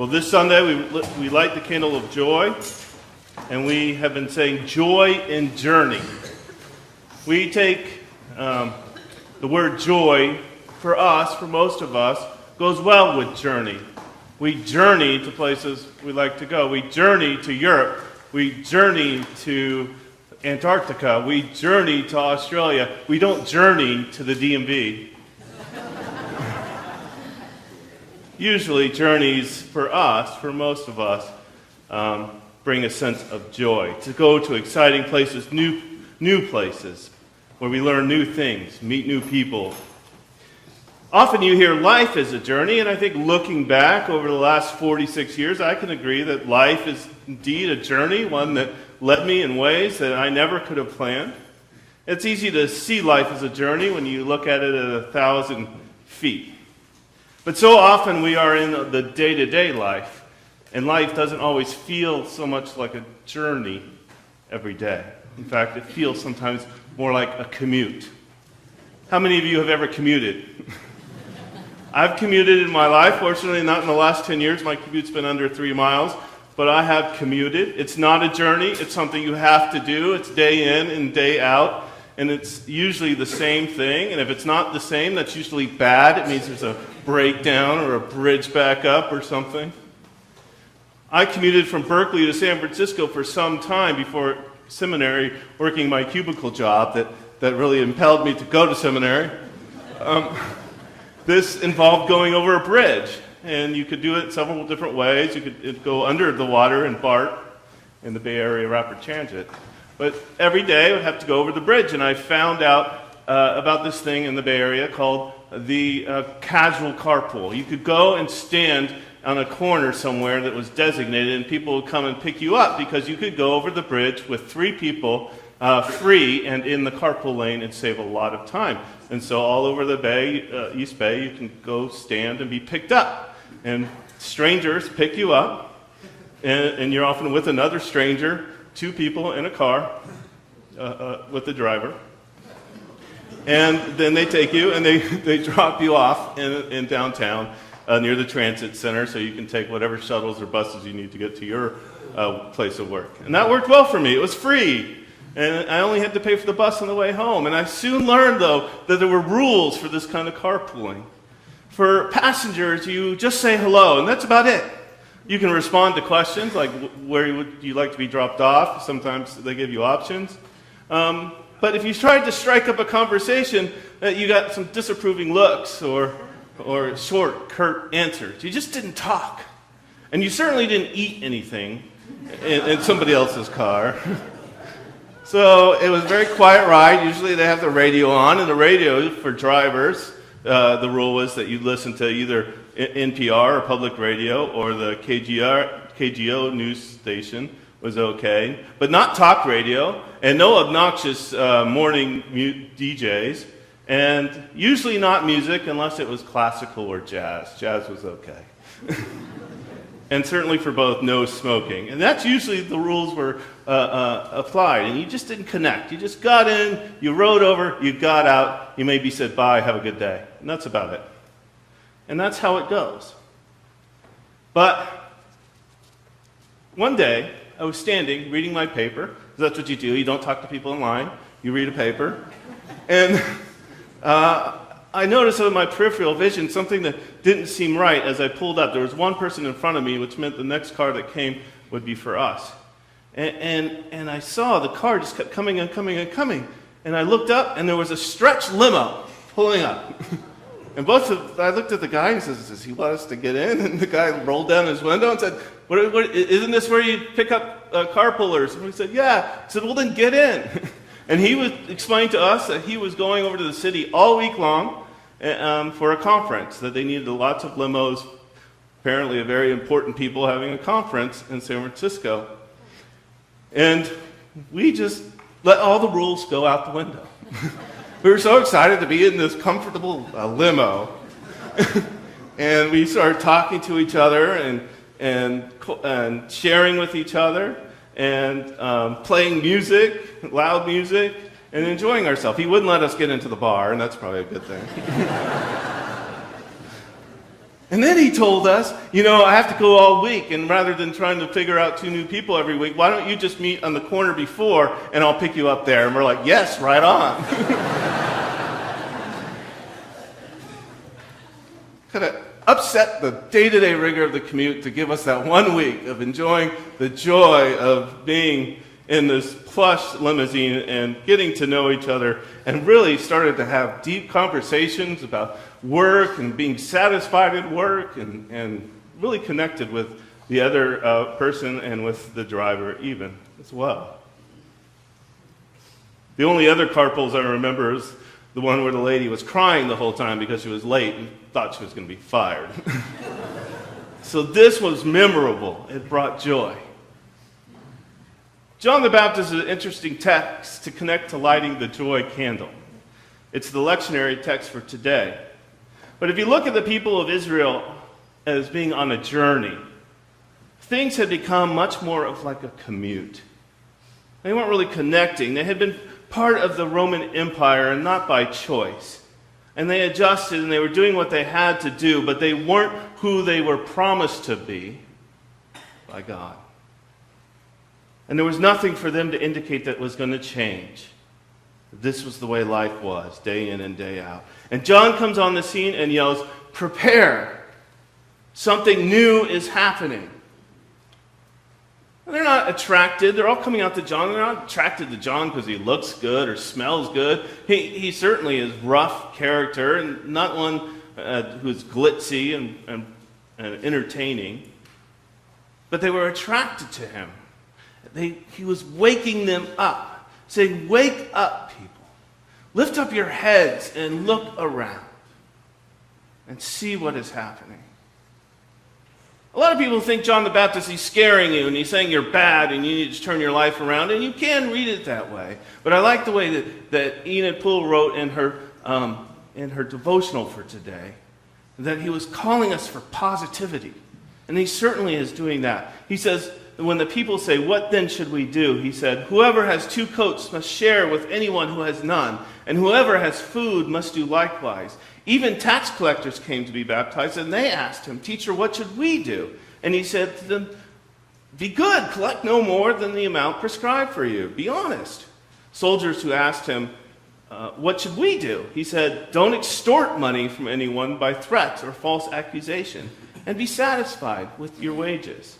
Well, this Sunday we light the candle of joy, and we have been saying joy in journey. We take the word joy, for us, for most of us, goes well with journey. We journey to places we like to go. We journey to Europe. We journey to Antarctica. We journey to Australia. We don't journey to the DMV. Usually journeys for us, for most of us, bring a sense of joy. To go to exciting places, new places, where we learn new things, meet new people. Often you hear life is a journey, and I think looking back over the last 46 years, I can agree that life is indeed a journey, one that led me in ways that I never could have planned. It's easy to see life as a journey when you look at it at 1,000 feet. But so often we are in the day-to-day life, and life doesn't always feel so much like a journey every day. In fact, it feels sometimes more like a commute. How many of you have ever commuted? I've commuted in my life. Fortunately, not in the last 10 years. My commute's been under 3 miles, but I have commuted. It's not a journey. It's something you have to do. It's day in and day out, and it's usually the same thing. And if it's not the same, that's usually bad. It means there's a breakdown or a bridge back up or something. I commuted from Berkeley to San Francisco for some time before seminary, working my cubicle job that really impelled me to go to seminary. This involved going over a bridge, and you could do it several different ways. You could go under the water in BART, in the Bay Area Rapid Transit. But every day I would have to go over the bridge, and I found out about this thing in the Bay Area called the casual carpool. You could go and stand on a corner somewhere that was designated, and people would come and pick you up because you could go over the bridge with 3 people free and in the carpool lane and save a lot of time. And so all over the Bay, East Bay, you can go stand and be picked up. And strangers pick you up, and you're often with another stranger, 2 people in a car with the driver. And then they take you and they drop you off in downtown near the transit center so you can take whatever shuttles or buses you need to get to your place of work. And that worked well for me. It was free. And I only had to pay for the bus on the way home. And I soon learned, though, that there were rules for this kind of carpooling. For passengers, you just say hello, and that's about it. You can respond to questions like, where would you like to be dropped off? Sometimes they give you options. But if you tried to strike up a conversation, you got some disapproving looks or short, curt answers. You just didn't talk. And you certainly didn't eat anything in somebody else's car. So it was a very quiet ride. Usually they have the radio on, and the radio for drivers, the rule was that you listen to either NPR or public radio or the KGO news station was okay, but not talk radio, and no obnoxious morning DJs, and usually not music unless it was classical or jazz. Jazz was okay. And certainly for both, no smoking. And that's usually the rules were applied, and you just didn't connect. You just got in, you rode over, you got out, you maybe said bye, have a good day. And that's about it. And that's how it goes. But one day, I was standing, reading my paper. That's what you do. You don't talk to people in line. You read a paper. And I noticed in my peripheral vision something that didn't seem right as I pulled up. There was one person in front of me, which meant the next car that came would be for us. And I saw the car just kept coming and coming and coming. And I looked up, and there was a stretch limo pulling up. And I looked at the guy and says, does he want us to get in? And the guy rolled down his window and said, what, isn't this where you pick up carpoolers? And we said, yeah. He said, well, then get in. And he was explaining to us that he was going over to the city all week long for a conference, that they needed lots of limos, apparently a very important people having a conference in San Francisco. And we just let all the rules go out the window. We were so excited to be in this comfortable limo. And we started talking to each other and sharing with each other and playing music, loud music, and enjoying ourselves. He wouldn't let us get into the bar, and that's probably a good thing. And then he told us, I have to go all week, and rather than trying to figure out 2 new people every week, why don't you just meet on the corner before, and I'll pick you up there. And we're like, yes, right on. Kind of upset the day-to-day rigor of the commute to give us that 1 week of enjoying the joy of being in this plush limousine and getting to know each other, and really started to have deep conversations about work and being satisfied at work, and really connected with the other person and with the driver even as well. The only other carpools I remember is the one where the lady was crying the whole time because she was late and thought she was going to be fired. So this was memorable. It brought joy. John the Baptist is an interesting text to connect to lighting the joy candle. It's the lectionary text for today. But if you look at the people of Israel as being on a journey, things had become much more of like a commute. They weren't really connecting. They had been part of the Roman Empire and not by choice. And they adjusted and they were doing what they had to do, but they weren't who they were promised to be by God. And there was nothing for them to indicate that was going to change. This was the way life was, day in and day out. And John comes on the scene and yells, "Prepare! Something new is happening." And they're not attracted. They're all coming out to John. They're not attracted to John because he looks good or smells good. He certainly is rough character and not one who's glitzy and entertaining. But they were attracted to him. He was waking them up, saying, "Wake up, people. Lift up your heads and look around and see what is happening." A lot of people think John the Baptist, he's scaring you and he's saying you're bad and you need to turn your life around, and you can read it that way. But I like the way that Enid Poole wrote in her devotional for today, that he was calling us for positivity. And he certainly is doing that. He says, when the people say, "What then should we do?" he said, "Whoever has 2 coats must share with anyone who has none, and whoever has food must do likewise." Even tax collectors came to be baptized, and they asked him, "Teacher, what should we do?" And he said to them, "Be good, collect no more than the amount prescribed for you. Be honest." Soldiers who asked him, "What should we do?" he said, "Don't extort money from anyone by threats or false accusation, and be satisfied with your wages."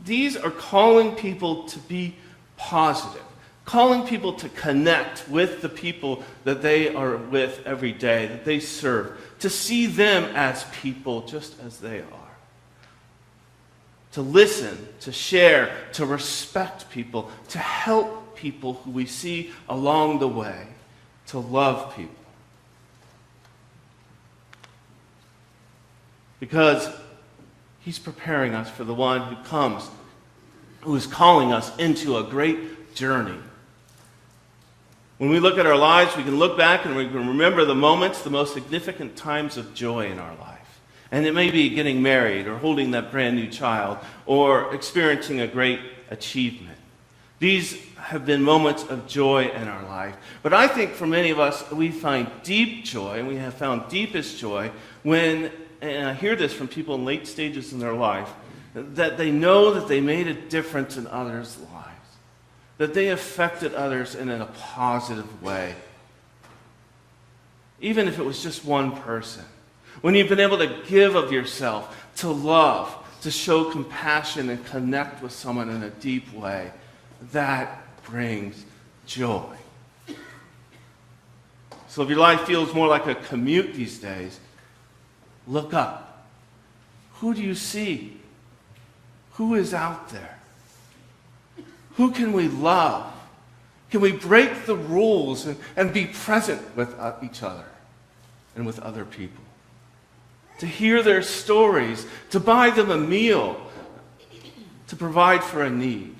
These are calling people to be positive, calling people to connect with the people that they are with every day, that they serve, to see them as people just as they are, to listen, to share, to respect people, to help people who we see along the way, to love people. Because he's preparing us for the one who comes, who is calling us into a great journey. When we look at our lives, we can look back and we can remember the moments, the most significant times of joy in our life. And it may be getting married or holding that brand new child or experiencing a great achievement. These have been moments of joy in our life. But I think for many of us, we find deep joy, and we have found deepest joy when, and I hear this from people in late stages in their life, that they know that they made a difference in others' lives, that they affected others in a positive way, even if it was just one person. When you've been able to give of yourself, to love, to show compassion and connect with someone in a deep way, that brings joy. So if your life feels more like a commute these days, look up. Who do you see? Who is out there? Who can we love? Can we break the rules and be present with each other and with other people? To hear their stories, to buy them a meal, to provide for a need.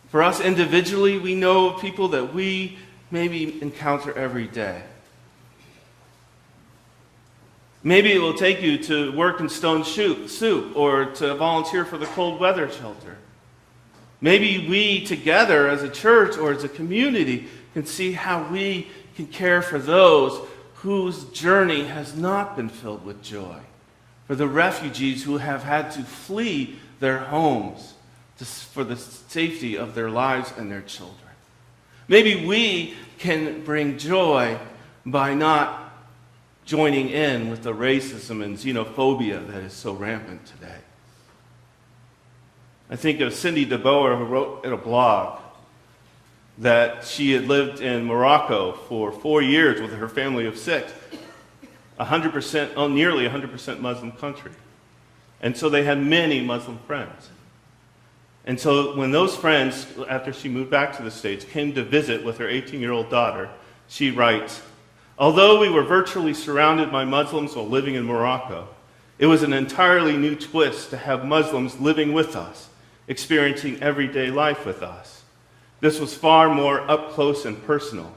For us individually, we know people that we maybe encounter every day. Maybe it will take you to work in Stone Soup or to volunteer for the cold weather shelter. Maybe we together as a church or as a community can see how we can care for those whose journey has not been filled with joy, for the refugees who have had to flee their homes for the safety of their lives and their children. Maybe we can bring joy by not joining in with the racism and xenophobia that is so rampant today. I think of Cindy DeBoer, who wrote in a blog that she had lived in Morocco for 4 years with her family of 6, 100%, nearly 100% Muslim country. And so they had many Muslim friends. And so when those friends, after she moved back to the States, came to visit with her 18-year-old daughter, she writes, "Although we were virtually surrounded by Muslims while living in Morocco, it was an entirely new twist to have Muslims living with us, experiencing everyday life with us. This was far more up close and personal.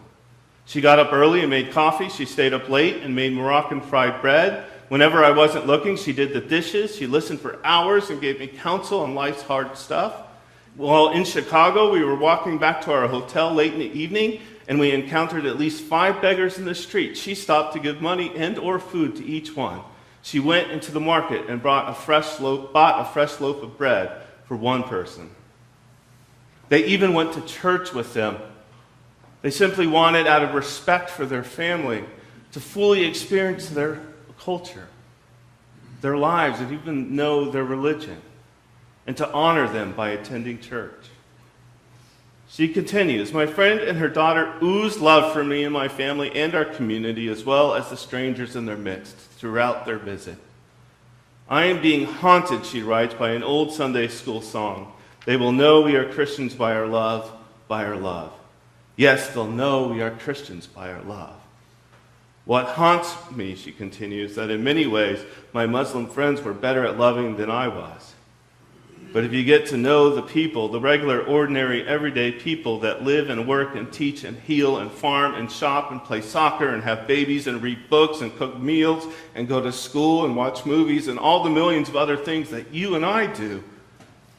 She got up early and made coffee. She stayed up late and made Moroccan fried bread. Whenever I wasn't looking, she did the dishes. She listened for hours and gave me counsel on life's hard stuff. While in Chicago, we were walking back to our hotel late in the evening, and we encountered at least 5 beggars in the street. She stopped to give money and or food to each one. She went into the market and bought a fresh loaf of bread for one person. They even went to church with them. They simply wanted, out of respect for their family, to fully experience their culture, their lives, and even know their religion, and to honor them by attending church." She continues, "My friend and her daughter oozed love for me and my family and our community, as well as the strangers in their midst, throughout their visit. I am being haunted," she writes, "by an old Sunday school song. They will know we are Christians by our love, by our love. Yes, they'll know we are Christians by our love. What haunts me," she continues, "that in many ways my Muslim friends were better at loving than I was. But if you get to know the people, the regular, ordinary, everyday people that live and work and teach and heal and farm and shop and play soccer and have babies and read books and cook meals and go to school and watch movies and all the millions of other things that you and I do,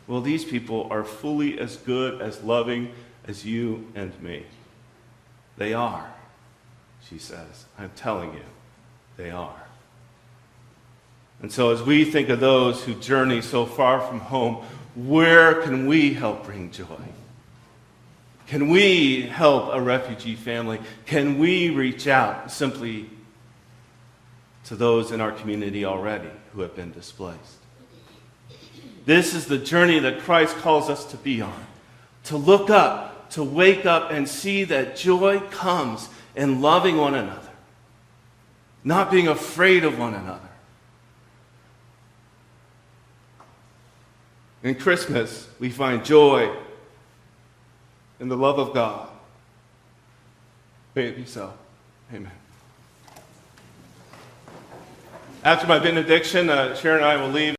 well, these people are fully as good, as loving as you and me. They are," she says. "I'm telling you, they are." And so as we think of those who journey so far from home, where can we help bring joy? Can we help a refugee family? Can we reach out simply to those in our community already who have been displaced? This is the journey that Christ calls us to be on, to look up, to wake up and see that joy comes in loving one another, not being afraid of one another. In Christmas, we find joy in the love of God. May it be so. Amen. After my benediction, Sharon and I will leave.